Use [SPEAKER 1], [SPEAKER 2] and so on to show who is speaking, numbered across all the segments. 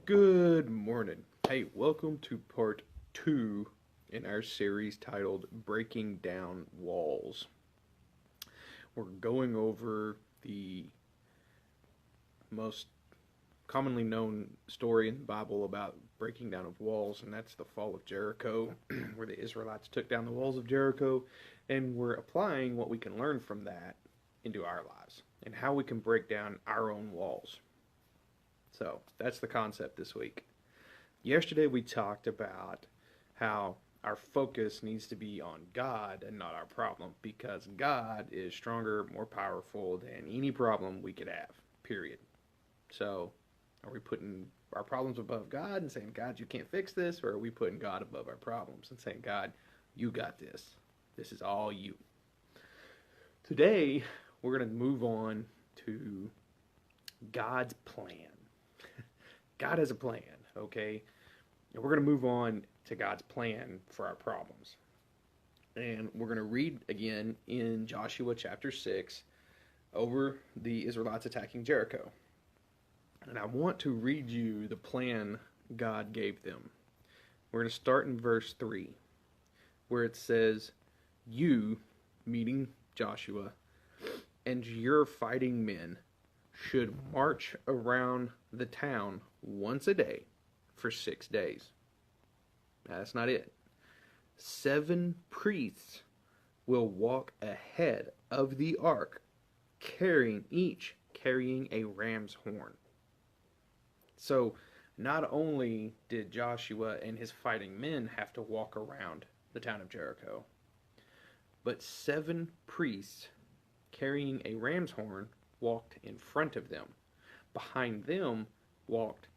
[SPEAKER 1] Good morning. Hey, welcome to part two in our series titled Breaking Down Walls. We're going over the most commonly known story in the Bible about breaking down of walls, and that's the fall of Jericho, where the Israelites took down the walls of Jericho, and we're applying what we can learn from that into our lives and how we can break down our own walls. So that's the concept this week. Yesterday we talked about how our focus needs to be on God and not our problem because God is stronger, more powerful than any problem we could have, period. So, are we putting our problems above God and saying, God, you can't fix this? Or are we putting God above our problems and saying, God, you got this? This is all you. Today, we're going to move on to God's plan. God has a plan, okay? And we're going to move on to God's plan for our problems. And we're going to read again in Joshua chapter 6 over the Israelites attacking Jericho. And I want to read you the plan God gave them. We're going to start in verse 3, where it says, You, meaning Joshua, and your fighting men should march around the town once a day for 6 days. Now, that's not it. 7 priests will walk ahead of the ark, each carrying a ram's horn. So, not only did Joshua and his fighting men have to walk around the town of Jericho, but 7 priests carrying a ram's horn walked in front of them. Behind them walked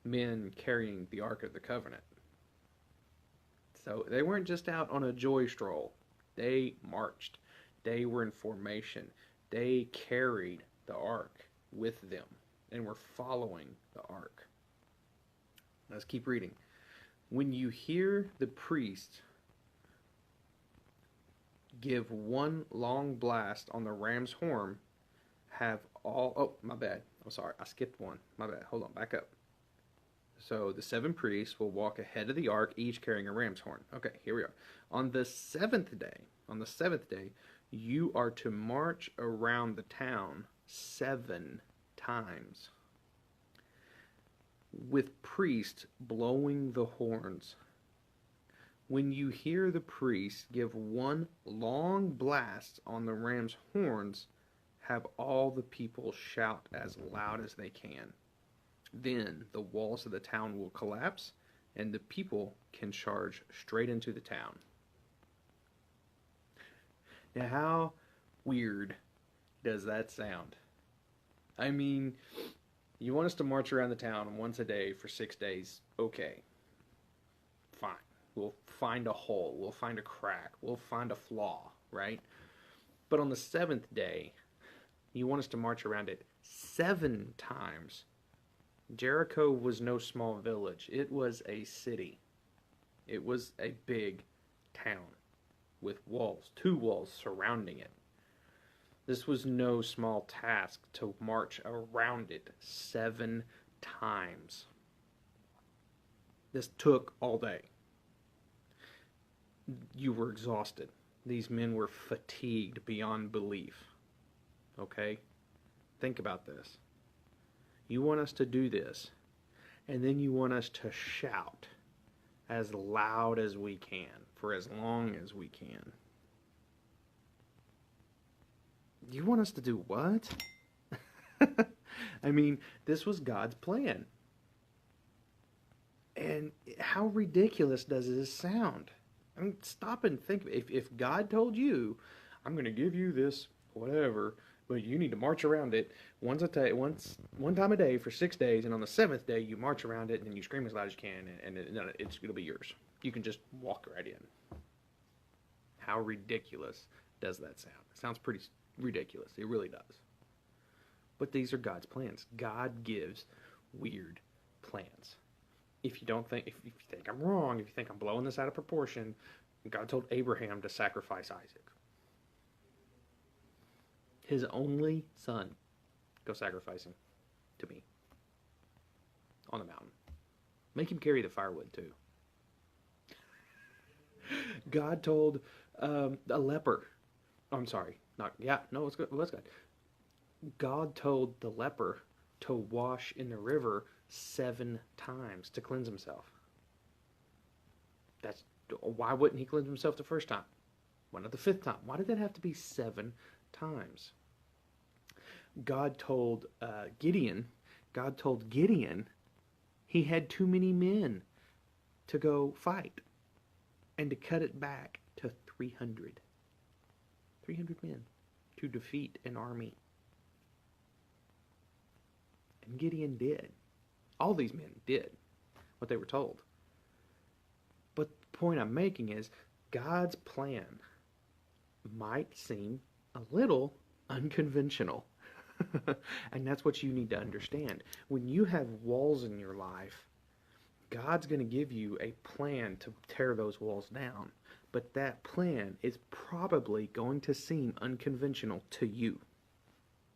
[SPEAKER 1] men carrying the Ark of the Covenant. So they weren't just out on a joy stroll. They marched. They were in formation. They carried the Ark with them and were following the Ark. Let's keep reading. When you hear the priest give one long blast on the ram's horn, have all... Oh, my bad. I'm sorry. I skipped one. My bad. Hold on. Back up. So the 7 priests will walk ahead of the ark, each carrying a ram's horn. Okay, here we are. On the seventh day, you are to march around the town 7 times, with priests blowing the horns. When you hear the priest give one long blast on the ram's horns, have all the people shout as loud as they can. Then the walls of the town will collapse, and the people can charge straight into the town. Now, how weird does that sound? I mean, you want us to march around the town once a day for 6 days? Okay. Fine. We'll find a hole. We'll find a crack. We'll find a flaw, right? But on the 7th day, you want us to march around it 7 times. Jericho was no small village. It was a city. It was a big town with walls, 2 walls surrounding it. This was no small task to march around it 7 times. This took all day. You were exhausted. These men were fatigued beyond belief. Okay? Think about this. You want us to do this, and then you want us to shout as loud as we can for as long as we can. You want us to do what? I mean, this was God's plan. And how ridiculous does this sound? I mean, stop and think. If God told you, I'm going to give you this whatever, but you need to march around it one time a day for 6 days, and on the 7th day you march around it and then you scream as loud as you can, and it'll be yours. You can just walk right in. How ridiculous does that sound? It sounds pretty ridiculous. It really does. But these are God's plans. God gives weird plans. If you think I'm wrong, if you think I'm blowing this out of proportion, God told Abraham to sacrifice Isaac. His only son. Go sacrifice him to me on the mountain. Make him carry the firewood too. God told a leper. I'm sorry. Not yeah. No, it's good. Let's go. God told the leper to wash in the river 7 times to cleanse himself. That's why wouldn't he cleanse himself the first time? Why not the 5th time? Why did that have to be 7 times? God told Gideon. God told Gideon he had too many men to go fight, and to cut it back to 300. 300 men to defeat an army. And Gideon did. All these men did what they were told. But the point I'm making is God's plan might seem a little unconventional. And that's what you need to understand. When you have walls in your life, God's going to give you a plan to tear those walls down. But that plan is probably going to seem unconventional to you.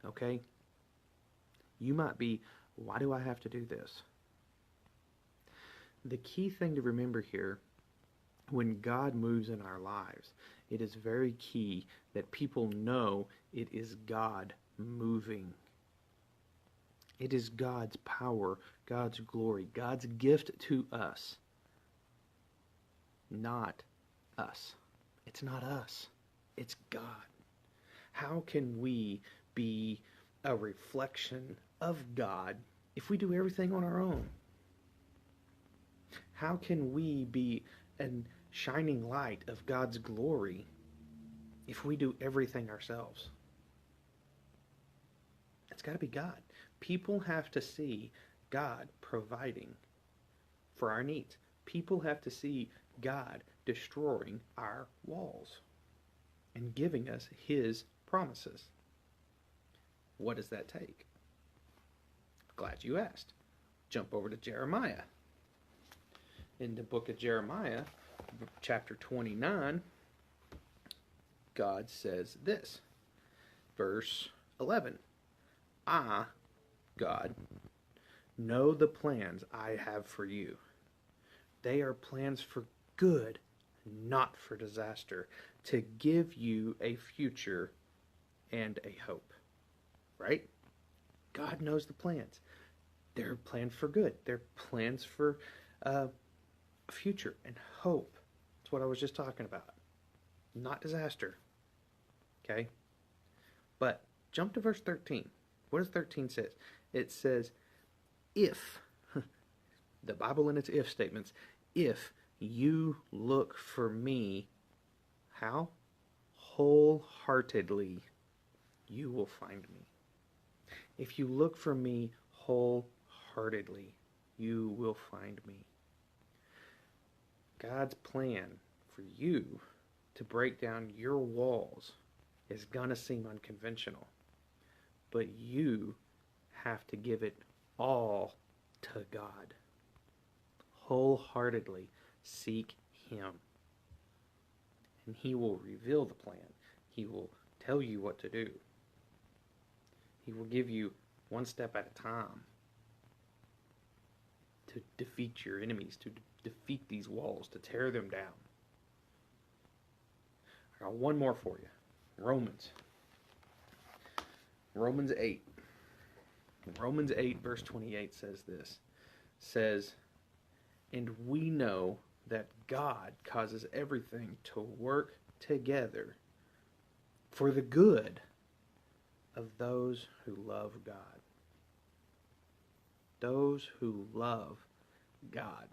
[SPEAKER 1] Okay? You might be, why do I have to do this? The key thing to remember here, when God moves in our lives, it is very key that people know it is God moving. It is God's power, God's glory, God's gift to us, not us. It's not us. It's God. How can we be a reflection of God if we do everything on our own? How can we be a shining light of God's glory if we do everything ourselves? It's got to be God. People have to see God providing for our needs. People have to see God destroying our walls and giving us His promises. What does that take? Glad you asked. Jump over to Jeremiah. In the book of Jeremiah, chapter 29, God says this, verse 11. I, God, know the plans I have for you. They are plans for good, not for disaster, to give you a future and a hope. Right? God knows the plans. They're plans for good. They're plans for future and hope. That's what I was just talking about. Not disaster. Okay? But jump to verse 13. What does 13 say? It says, if, the Bible in its if statements, if you look for me, how? Wholeheartedly, you will find me. If you look for me wholeheartedly, you will find me. God's plan for you to break down your walls is going to seem unconventional. But you have to give it all to God. Wholeheartedly seek Him. And He will reveal the plan. He will tell you what to do. He will give you one step at a time to defeat your enemies, to defeat these walls, to tear them down. I got one more for you. Romans 8. Romans 8 verse 28 says this. Says, and we know that God causes everything to work together for the good of those who love God. Those who love God.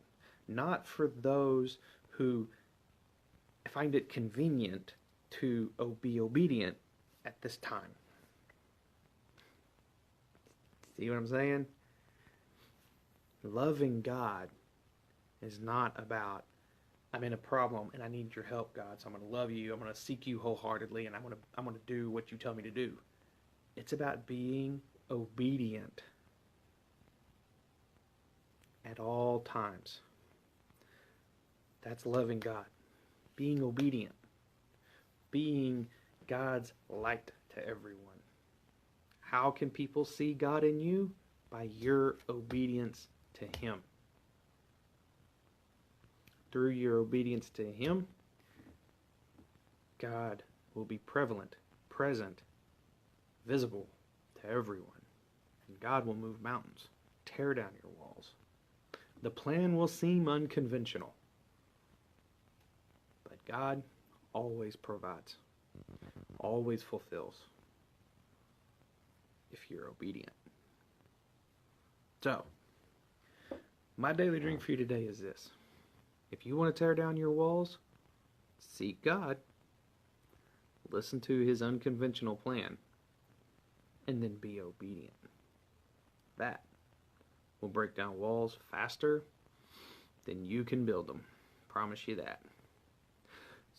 [SPEAKER 1] Not for those who find it convenient to be obedient at this time. See what I'm saying? Loving God is not about, I'm in a problem and I need your help, God, so I'm going to love you, I'm going to seek you wholeheartedly, and I'm going to do what you tell me to do. It's about being obedient at all times. That's loving God. Being obedient. Being God's light to everyone. How can people see God in you? By your obedience to Him. through your obedience to Him, God will be prevalent, present, visible to everyone. And God will move mountains, tear down your walls. The plan will seem unconventional, but God always provides, always fulfills, if you're obedient. So, my daily drink for you today is this. If you want to tear down your walls, seek God, listen to His unconventional plan, and then be obedient. That will break down walls faster than you can build them. Promise you that.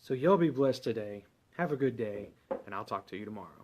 [SPEAKER 1] So y'all be blessed today. Have a good day, and I'll talk to you tomorrow.